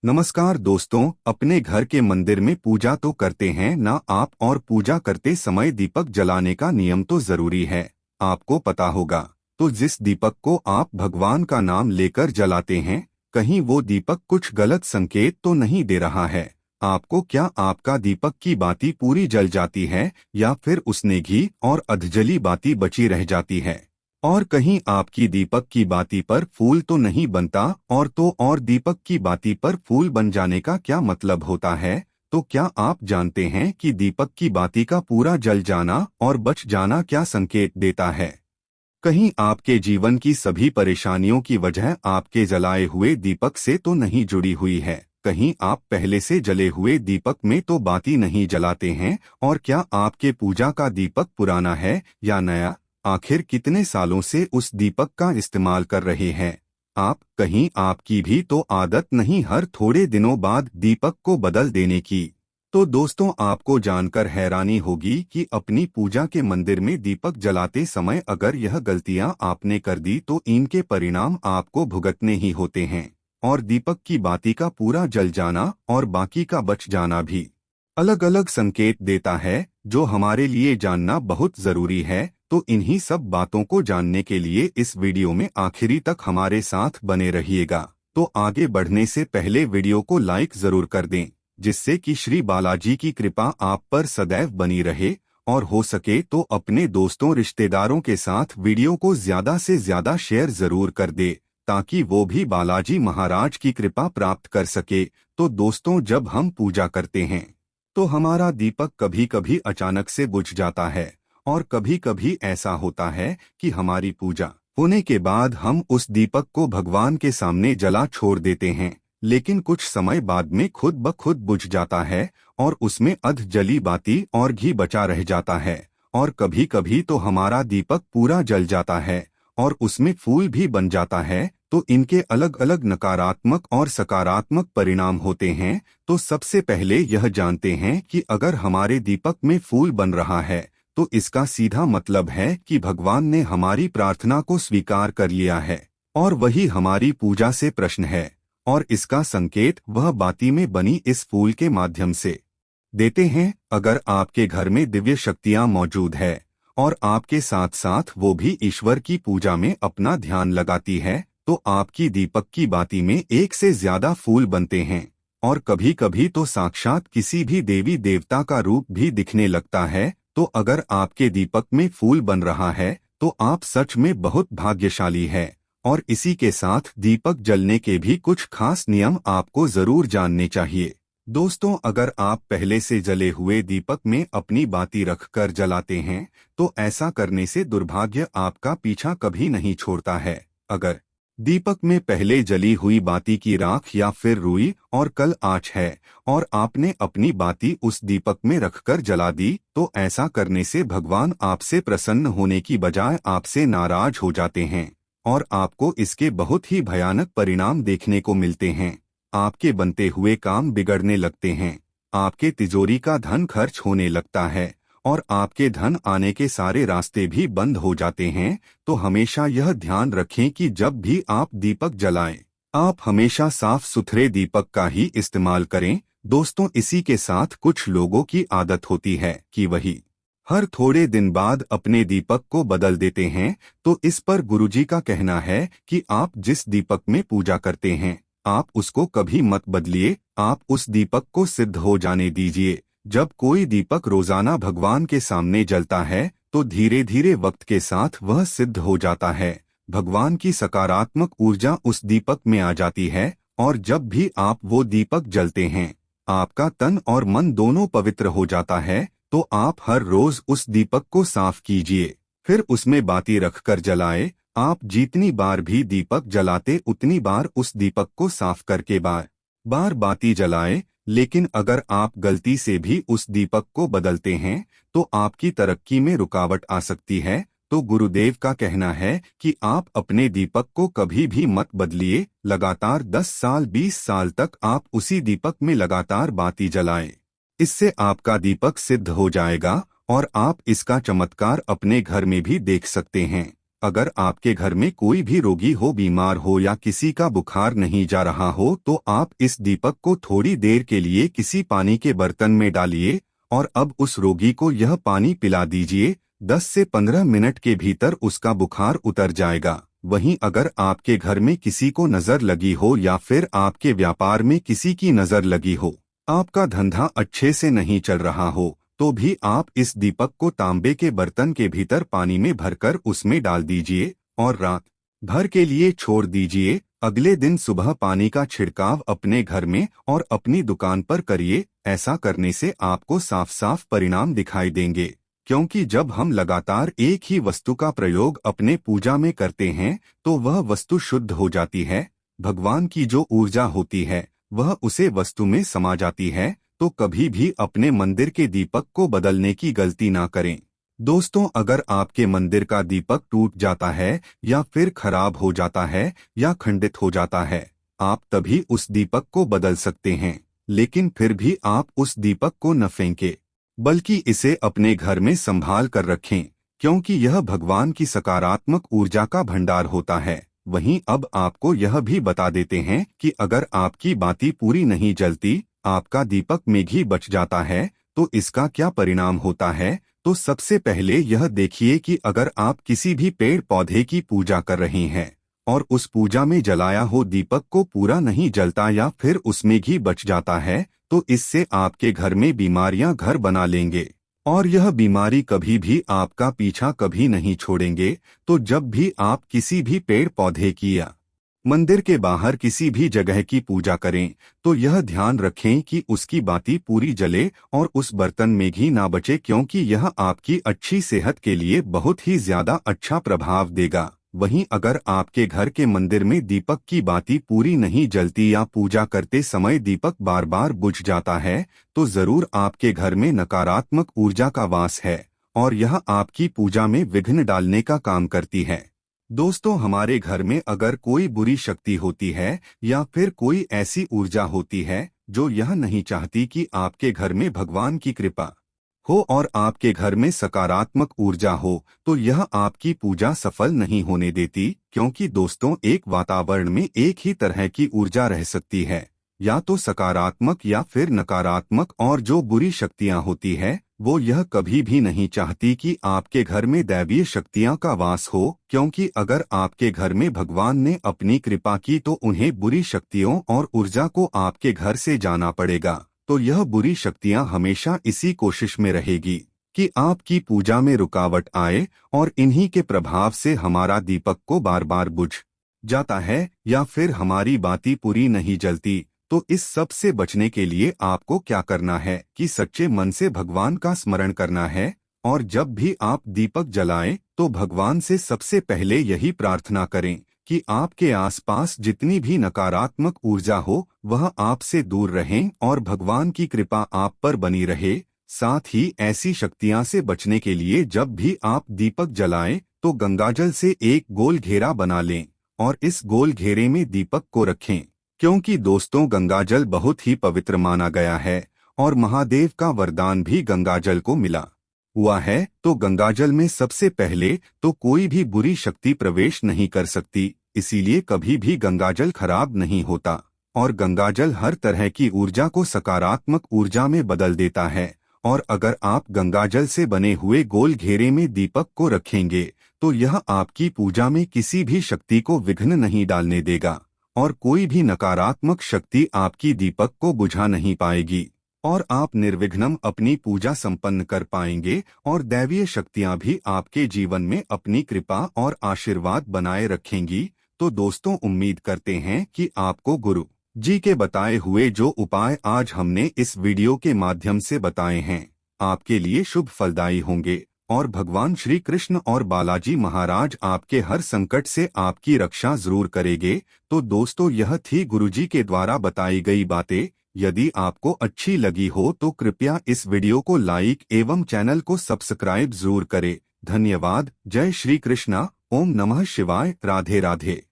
नमस्कार दोस्तों, अपने घर के मंदिर में पूजा तो करते हैं ना आप, और पूजा करते समय दीपक जलाने का नियम तो जरूरी है। आपको पता होगा। तो जिस दीपक को आप भगवान का नाम लेकर जलाते हैं, कहीं वो दीपक कुछ गलत संकेत तो नहीं दे रहा है आपको? क्या आपका दीपक की बाती पूरी जल जाती है, या फिर उसने घी और अधजली बाती बची रह जाती है? और कहीं आपकी दीपक की बाती पर फूल तो नहीं बनता? और दीपक की बाती पर फूल बन जाने का क्या मतलब होता है? तो क्या आप जानते हैं कि दीपक की बाती का पूरा जल जाना और बच जाना क्या संकेत देता है? कहीं आपके जीवन की सभी परेशानियों की वजह आपके जलाए हुए दीपक से तो नहीं जुड़ी हुई है? कहीं आप पहले से जले हुए दीपक में तो बाती नहीं जलाते हैं? और क्या आपके पूजा का दीपक पुराना है या नया? आखिर कितने सालों से उस दीपक का इस्तेमाल कर रहे हैं आप? कहीं आपकी भी तो आदत नहीं हर थोड़े दिनों बाद दीपक को बदल देने की? तो दोस्तों, आपको जानकर हैरानी होगी कि अपनी पूजा के मंदिर में दीपक जलाते समय अगर यह गलतियां आपने कर दी तो इनके परिणाम आपको भुगतने ही होते हैं। और दीपक की बाती का पूरा जल जाना और बाकी का बच जाना भी अलग अलग संकेत देता है, जो हमारे लिए जानना बहुत जरूरी है। तो इन्हीं सब बातों को जानने के लिए इस वीडियो में आखिरी तक हमारे साथ बने रहिएगा। तो आगे बढ़ने से पहले वीडियो को लाइक जरूर कर दें, जिससे कि श्री बालाजी की कृपा आप पर सदैव बनी रहे। और हो सके तो अपने दोस्तों रिश्तेदारों के साथ वीडियो को ज्यादा से ज्यादा शेयर जरूर कर दे, ताकि वो भी बालाजी महाराज की कृपा प्राप्त कर सके। तो दोस्तों, जब हम पूजा करते हैं तो हमारा दीपक कभी कभी अचानक से बुझ जाता है, और कभी कभी ऐसा होता है कि हमारी पूजा होने के बाद हम उस दीपक को भगवान के सामने जला छोड़ देते हैं, लेकिन कुछ समय बाद में खुद ब खुद बुझ जाता है और उसमें अध जली बाती और घी बचा रह जाता है। और कभी कभी तो हमारा दीपक पूरा जल जाता है और उसमें फूल भी बन जाता है। तो इनके अलग अलग नकारात्मक और सकारात्मक परिणाम होते हैं। तो सबसे पहले यह जानते हैं कि अगर हमारे दीपक में फूल बन रहा है तो इसका सीधा मतलब है कि भगवान ने हमारी प्रार्थना को स्वीकार कर लिया है, और वही हमारी पूजा से प्रश्न है। और इसका संकेत वह बाती में बनी इस फूल के माध्यम से देते हैं। अगर आपके घर में दिव्य शक्तियां मौजूद है और आपके साथ साथ वो भी ईश्वर की पूजा में अपना ध्यान लगाती है, तो आपकी दीपक की बाती में एक से ज्यादा फूल बनते हैं। और कभी कभी तो साक्षात किसी भी देवी देवता का रूप भी दिखने लगता है। तो अगर आपके दीपक में फूल बन रहा है तो आप सच में बहुत भाग्यशाली है। और इसी के साथ दीपक जलने के भी कुछ खास नियम आपको जरूर जानने चाहिए। दोस्तों, अगर आप पहले से जले हुए दीपक में अपनी बाती रखकर जलाते हैं तो ऐसा करने से दुर्भाग्य आपका पीछा कभी नहीं छोड़ता है। अगर दीपक में पहले जली हुई बाती की राख या फिर रुई और कल आंच है और आपने अपनी बाती उस दीपक में रखकर जला दी, तो ऐसा करने से भगवान आपसे प्रसन्न होने की बजाय आपसे नाराज हो जाते हैं, और आपको इसके बहुत ही भयानक परिणाम देखने को मिलते हैं। आपके बनते हुए काम बिगड़ने लगते हैं, आपके तिजोरी का धन खर्च होने लगता है, और आपके धन आने के सारे रास्ते भी बंद हो जाते हैं। तो हमेशा यह ध्यान रखें कि जब भी आप दीपक जलाएं, आप हमेशा साफ सुथरे दीपक का ही इस्तेमाल करें। दोस्तों, इसी के साथ कुछ लोगों की आदत होती है कि वही हर थोड़े दिन बाद अपने दीपक को बदल देते हैं। तो इस पर गुरुजी का कहना है कि आप जिस दीपक में पूजा करते हैं, आप उसको कभी मत बदलिए, आप उस दीपक को सिद्ध हो जाने दीजिए। जब कोई दीपक रोजाना भगवान के सामने जलता है तो धीरे धीरे वक्त के साथ वह सिद्ध हो जाता है। भगवान की सकारात्मक ऊर्जा उस दीपक में आ जाती है, और जब भी आप वो दीपक जलते हैं, आपका तन और मन दोनों पवित्र हो जाता है। तो आप हर रोज उस दीपक को साफ कीजिए, फिर उसमें बाती रखकर जलाए। आप जितनी बार भी दीपक जलाते उतनी बार उस दीपक को साफ करके बार बार बाती जलाए। लेकिन अगर आप गलती से भी उस दीपक को बदलते हैं तो आपकी तरक्की में रुकावट आ सकती है। तो गुरुदेव का कहना है कि आप अपने दीपक को कभी भी मत बदलिए। लगातार 10 साल 20 साल तक आप उसी दीपक में लगातार बाती जलाएं। इससे आपका दीपक सिद्ध हो जाएगा, और आप इसका चमत्कार अपने घर में भी देख सकते हैं। अगर आपके घर में कोई भी रोगी हो, बीमार हो या किसी का बुखार नहीं जा रहा हो तो आप इस दीपक को थोड़ी देर के लिए किसी पानी के बर्तन में डालिए और अब उस रोगी को यह पानी पिला दीजिए। 10 से 15 मिनट के भीतर उसका बुखार उतर जाएगा। वहीं अगर आपके घर में किसी को नजर लगी हो या फिर आपके व्यापार में किसी की नजर लगी हो, आपका धंधा अच्छे से नहीं चल रहा हो, तो भी आप इस दीपक को तांबे के बर्तन के भीतर पानी में भरकर उसमें डाल दीजिए और रात भर के लिए छोड़ दीजिए। अगले दिन सुबह पानी का छिड़काव अपने घर में और अपनी दुकान पर करिए। ऐसा करने से आपको साफ साफ परिणाम दिखाई देंगे, क्योंकि जब हम लगातार एक ही वस्तु का प्रयोग अपने पूजा में करते हैं तो वह वस्तु शुद्ध हो जाती है। भगवान की जो ऊर्जा होती है वह उसे वस्तु में समा जाती है। तो कभी भी अपने मंदिर के दीपक को बदलने की गलती ना करें। दोस्तों, अगर आपके मंदिर का दीपक टूट जाता है या फिर खराब हो जाता है या खंडित हो जाता है, आप तभी उस दीपक को बदल सकते हैं, लेकिन फिर भी आप उस दीपक को न फेंकें, बल्कि इसे अपने घर में संभाल कर रखें, क्योंकि यह भगवान की सकारात्मक ऊर्जा का भंडार होता है। वहीं अब आपको यह भी बता देते हैं कि अगर आपकी बाती पूरी नहीं जलती, आपका दीपक में घी बच जाता है, तो इसका क्या परिणाम होता है। तो सबसे पहले यह देखिए कि अगर आप किसी भी पेड़ पौधे की पूजा कर रहे हैं और उस पूजा में जलाया हो दीपक को पूरा नहीं जलता या फिर उसमें घी बच जाता है, तो इससे आपके घर में बीमारियां घर बना लेंगे और यह बीमारी कभी भी आपका पीछा कभी नहीं छोड़ेंगे। तो जब भी आप किसी भी पेड़ पौधे की या मंदिर के बाहर किसी भी जगह की पूजा करें तो यह ध्यान रखें कि उसकी बाती पूरी जले और उस बर्तन में घी ना बचे, क्योंकि यह आपकी अच्छी सेहत के लिए बहुत ही ज्यादा अच्छा प्रभाव देगा। वहीं अगर आपके घर के मंदिर में दीपक की बाती पूरी नहीं जलती या पूजा करते समय दीपक बार बार बुझ जाता है, तो जरूर आपके घर में नकारात्मक ऊर्जा का वास है और यह आपकी पूजा में विघ्न डालने का काम करती है। दोस्तों, हमारे घर में अगर कोई बुरी शक्ति होती है या फिर कोई ऐसी ऊर्जा होती है जो यह नहीं चाहती कि आपके घर में भगवान की कृपा हो और आपके घर में सकारात्मक ऊर्जा हो, तो यह आपकी पूजा सफल नहीं होने देती। क्योंकि दोस्तों, एक वातावरण में एक ही तरह की ऊर्जा रह सकती है, या तो सकारात्मक या फिर नकारात्मक, और जो बुरी शक्तियां होती है वो यह कभी भी नहीं चाहती कि आपके घर में दैवीय शक्तियां का वास हो, क्योंकि अगर आपके घर में भगवान ने अपनी कृपा की तो उन्हें बुरी शक्तियों और ऊर्जा को आपके घर से जाना पड़ेगा। तो यह बुरी शक्तियां हमेशा इसी कोशिश में रहेगी कि आपकी पूजा में रुकावट आए और इन्हीं के प्रभाव से हमारा दीपक को बार बार बुझ जाता है या फिर हमारी बाती पूरी नहीं जलती। तो इस सब से बचने के लिए आपको क्या करना है कि सच्चे मन से भगवान का स्मरण करना है और जब भी आप दीपक जलाएं तो भगवान से सबसे पहले यही प्रार्थना करें कि आपके आसपास जितनी भी नकारात्मक ऊर्जा हो वह आपसे दूर रहें और भगवान की कृपा आप पर बनी रहे। साथ ही ऐसी शक्तियां से बचने के लिए जब भी आप दीपक जलाएं तो गंगाजल से एक गोल घेरा बना लें और इस गोल घेरे में दीपक को रखें, क्योंकि दोस्तों गंगाजल बहुत ही पवित्र माना गया है और महादेव का वरदान भी गंगाजल को मिला हुआ है। तो गंगाजल में सबसे पहले तो कोई भी बुरी शक्ति प्रवेश नहीं कर सकती, इसीलिए कभी भी गंगाजल खराब नहीं होता और गंगाजल हर तरह की ऊर्जा को सकारात्मक ऊर्जा में बदल देता है। और अगर आप गंगाजल से बने हुए गोल घेरे में दीपक को रखेंगे तो यह आपकी पूजा में किसी भी शक्ति को विघ्न नहीं डालने देगा और कोई भी नकारात्मक शक्ति आपकी दीपक को बुझा नहीं पाएगी और आप निर्विघ्नम अपनी पूजा संपन्न कर पाएंगे और दैवीय शक्तियां भी आपके जीवन में अपनी कृपा और आशीर्वाद बनाए रखेंगी। तो दोस्तों, उम्मीद करते हैं कि आपको गुरु जी के बताए हुए जो उपाय आज हमने इस वीडियो के माध्यम से बताए हैं आपके लिए शुभ फलदायी होंगे और भगवान श्री कृष्ण और बालाजी महाराज आपके हर संकट से आपकी रक्षा जरूर करेंगे। तो दोस्तों, यह थी गुरुजी के द्वारा बताई गई बातें। यदि आपको अच्छी लगी हो तो कृपया इस वीडियो को लाइक एवं चैनल को सब्सक्राइब जरूर करें। धन्यवाद। जय श्री कृष्णा। ओम नमः शिवाय। राधे राधे।